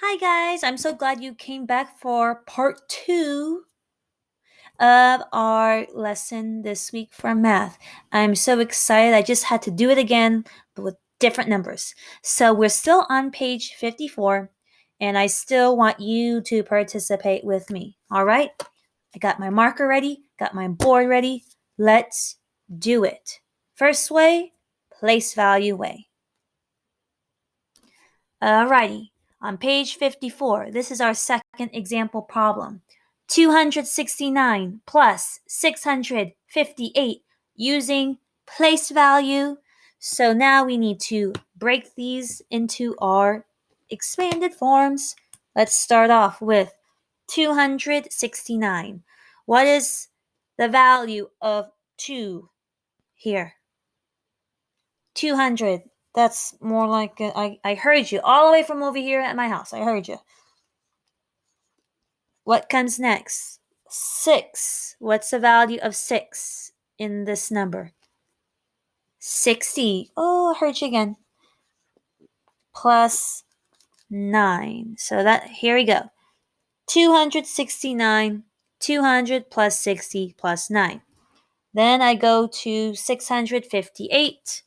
Hi guys, I'm so glad you came back for part 2 of our lesson this week for math. I'm so excited. I just had to do it again, but with different numbers. So we're still on page 54, and I still want you to participate with me. All right? I got my marker ready, got my board ready. Let's do it. First way, place value way. Alrighty, on page 54, this is our second example problem. 269 plus 658 using place value. So now we need to break these into our expanded forms. Let's start off with 269. What is the value of 2 here? 200. That's more like I heard you all the way from over here at my house. I heard you. What comes next? 6. What's the value of 6 in this number? 60. Oh, I heard you again. Plus 9. So that here we go. 269, 200 plus 60 plus 9. Then I go to 658.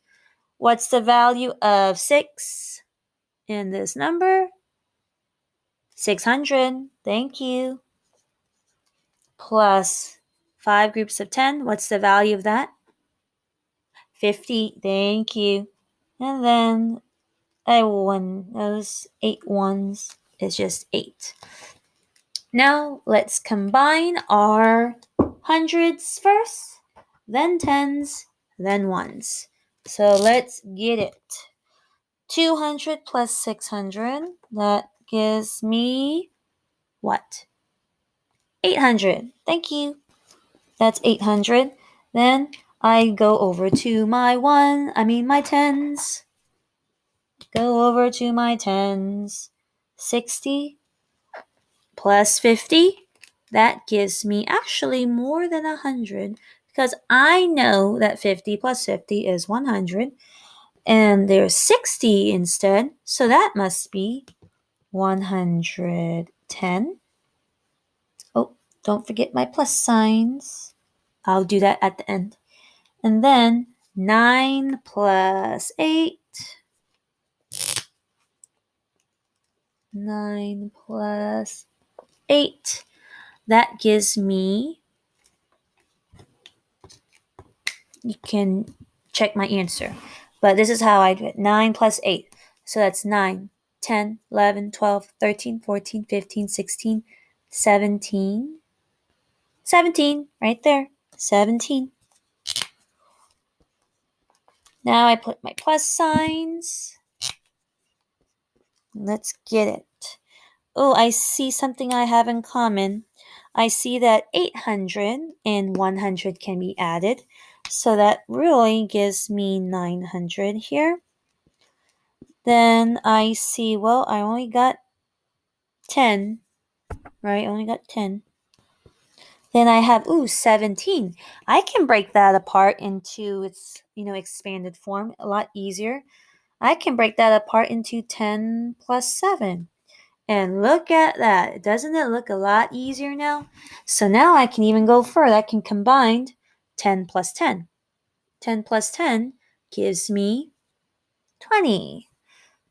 What's the value of 6 in this number? 600. Thank you. Plus 5 groups of 10. What's the value of that? 50. Thank you. And then a 1. Those 8 ones is just 8. Now let's combine our hundreds first, then tens, then ones. So let's get it. 200 plus 600, that gives me what? 800. Thank you. That's 800. Then I go over to my tens. Go over to my tens. 60 plus 50. That gives me actually more than 100 because I know that 50 plus 50 is 100. And there's 60 instead. So that must be 110. Oh, don't forget my plus signs. I'll do that at the end. And then 9 plus 8. 9 plus 8. That gives me, you can check my answer, but this is how I do it. 9 plus 8. So that's 9, 10, 11, 12, 13, 14, 15, 16, 17. 17, right there. 17. Now I put my plus signs. Let's get it. Oh, I see something I have in common. I see that 800 and 100 can be added. So that really gives me 900 here. Then I see, well, I only got 10, right? I only got 10. Then I have, 17. I can break that apart into its, expanded form a lot easier. I can break that apart into 10 plus 7. And look at that. Doesn't it look a lot easier now? So now I can even go further. I can combine 10 plus 10. 10 plus 10 gives me 20.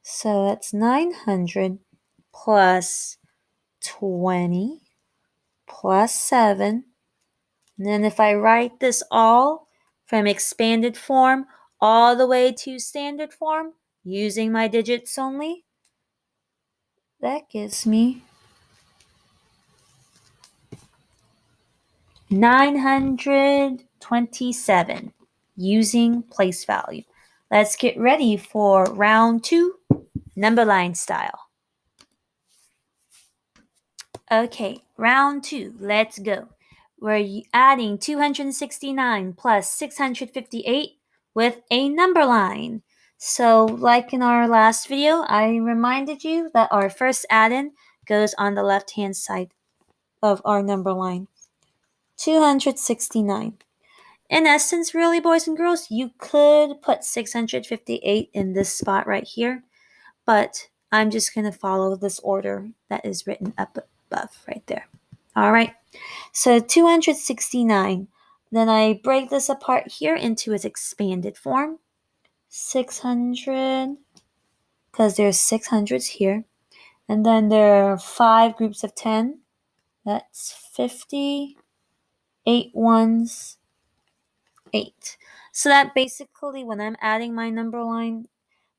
So that's 900 plus 20 plus 7. And then if I write this all from expanded form all the way to standard form using my digits only, that gives me 927 using place value. Let's get ready for round 2, number line style. Okay, round 2, let's go. We're adding 269 plus 658 with a number line. So like in our last video, I reminded you that our first add-in goes on the left-hand side of our number line. 269. In essence, really, boys and girls, you could put 658 in this spot right here, but I'm just going to follow this order that is written up above right there. All right, so 269. Then I break this apart here into its expanded form. 600, because there's 600s here. And then there are 5 groups of 10. That's 50. 8 ones, 8. So that basically, when I'm adding my number line,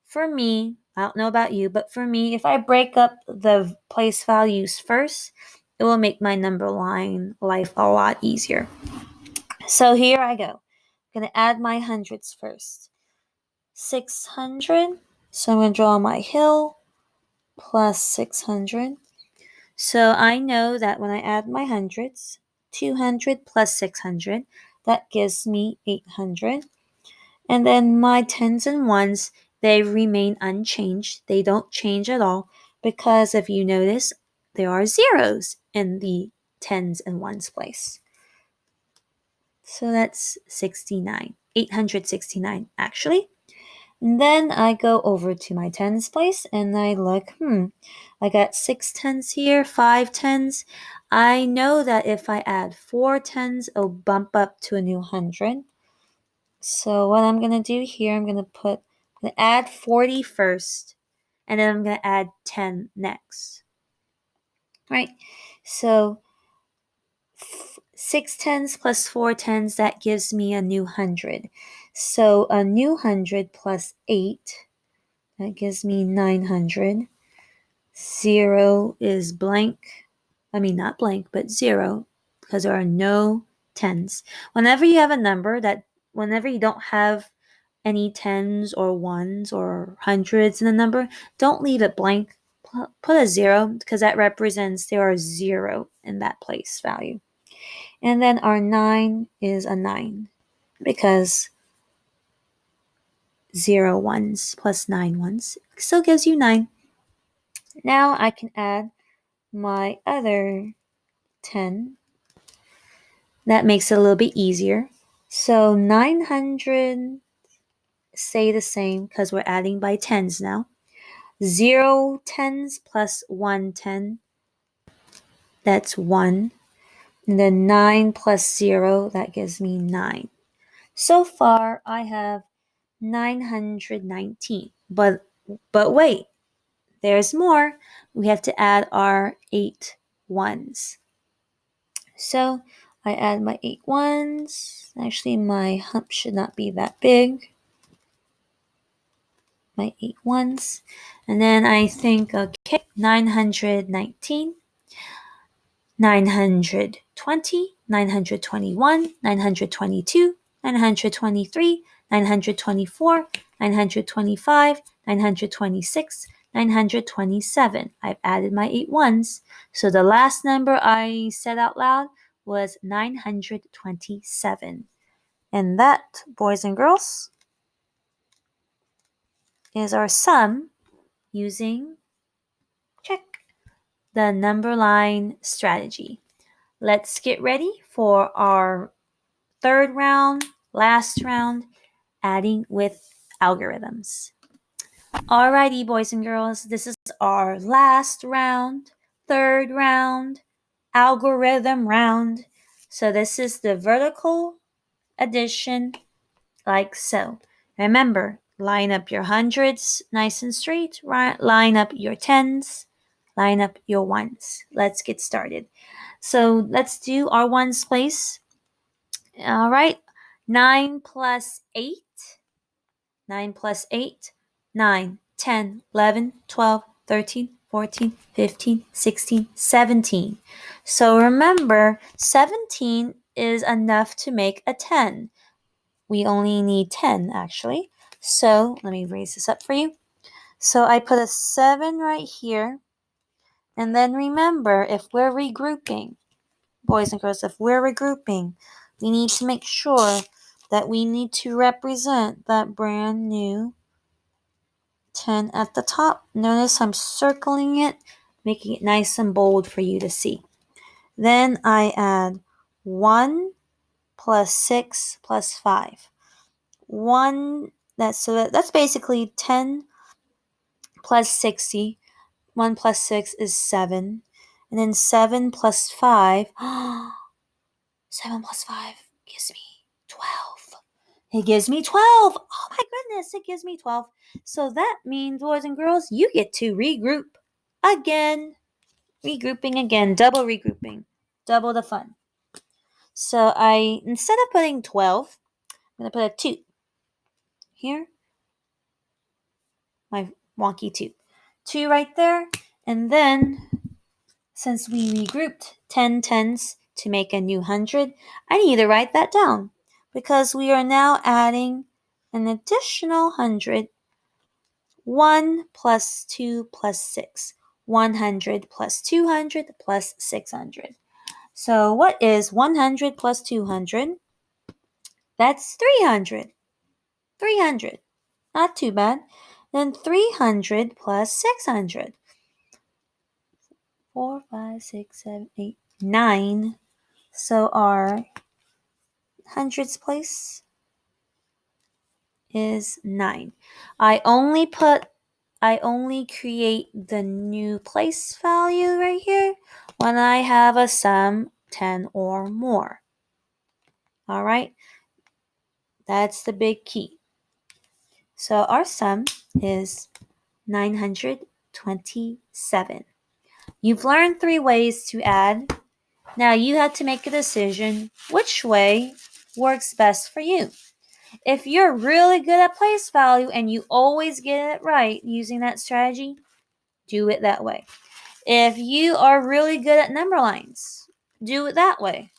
for me, I don't know about you, but for me, if I break up the place values first, it will make my number line life a lot easier. So here I go. I'm going to add my hundreds first. 600. So I'm going to draw my hill plus 600. So I know that when I add my hundreds, 200 plus 600, that gives me 800. And then my tens and ones, they remain unchanged. They don't change at all because if you notice, there are zeros in the tens and ones place. So that's 69, 869 actually. And then I go over to my tens place and I look, I got 6 tens here, 5 tens. I know that if I add 4 tens, it'll bump up to a new 100. So what I'm going to do here, I'm going to add 40 first, and then I'm going to add 10 next. Right? So 6 tens plus 4 tens, that gives me a new 100. So a new 100 plus 8, that gives me 900. 0 is blank. I mean, not blank, but 0, because there are no tens. Whenever you have a number whenever you don't have any tens or ones or hundreds in the number, don't leave it blank. Put a 0 because that represents there are 0 in that place value. And then our 9 is a 9 because 0 ones plus 9 ones still gives you 9. Now I can add my other 10. That makes it a little bit easier. So 900 stay the same because we're adding by tens now. 0 tens plus 1 10, that's 1. And then 9 plus 0, that gives me 9. So far, I have 919. But wait, there's more. We have to add our 8 ones. So I add my 8 ones. Actually, my hump should not be that big. My 8 ones. And then I think, okay, 919, 920, 921, 922, 923, 924, 925, 926, 927. I've added my 8 ones. So the last number I said out loud was 927. And that, boys and girls, is our sum using, check, the number line strategy. Let's get ready for our third round, last round, adding with algorithms. Alrighty, boys and girls, this is our last round, third round, algorithm round. So this is the vertical addition, like so. Remember, line up your hundreds nice and straight, line up your tens, line up your ones. Let's get started. So let's do our ones place. All right, 9 plus 8, 9 plus 8, 9, 10, 11, 12, 13, 14, 15, 16, 17. So remember, 17 is enough to make a 10. We only need 10 actually. So let me raise this up for you. So I put a 7 right here. And then remember, if we're regrouping, boys and girls, if we're regrouping, we need to make sure that we need to represent that brand new 10 at the top. Notice I'm circling it, making it nice and bold for you to see. Then I add 1 plus 6 plus 5. 1, that's basically 10 plus 60. 1 plus 6 is 7. And then 7 plus 5. 7 plus 5 gives me 12. It gives me 12. Oh my goodness, it gives me 12. So that means, boys and girls, you get to regroup again. Regrouping again, double regrouping, double the fun. So instead of putting 12, I'm going to put a 2 here. My wonky 2. 2 right there. And then, since we regrouped 10 tens to make a new 100, I need to write that down because we are now adding an additional 100. 1 plus 2 plus 6. 100 plus 200 plus 600. So what is 100 plus 200? That's 300. 300. Not too bad. Then 300 plus 600. 4, 5, 6, 7, 8, 9. So our hundreds place is 9. I only create the new place value right here when I have a sum 10 or more. All right, that's the big key. So our sum is 927. You've learned 3 ways to add. Now you have to make a decision which way works best for you. If you're really good at place value and you always get it right using that strategy, do it that way. If you are really good at number lines, do it that way.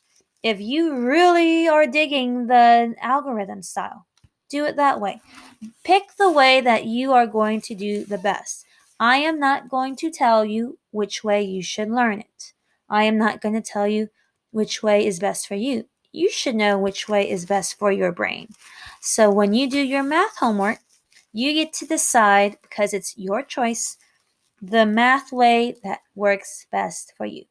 If you really are digging the algorithm style, do it that way. Pick the way that you are going to do the best. I am not going to tell you which way you should learn it. I am not going to tell you which way is best for you. You should know which way is best for your brain. So when you do your math homework, you get to decide, because it's your choice, the math way that works best for you.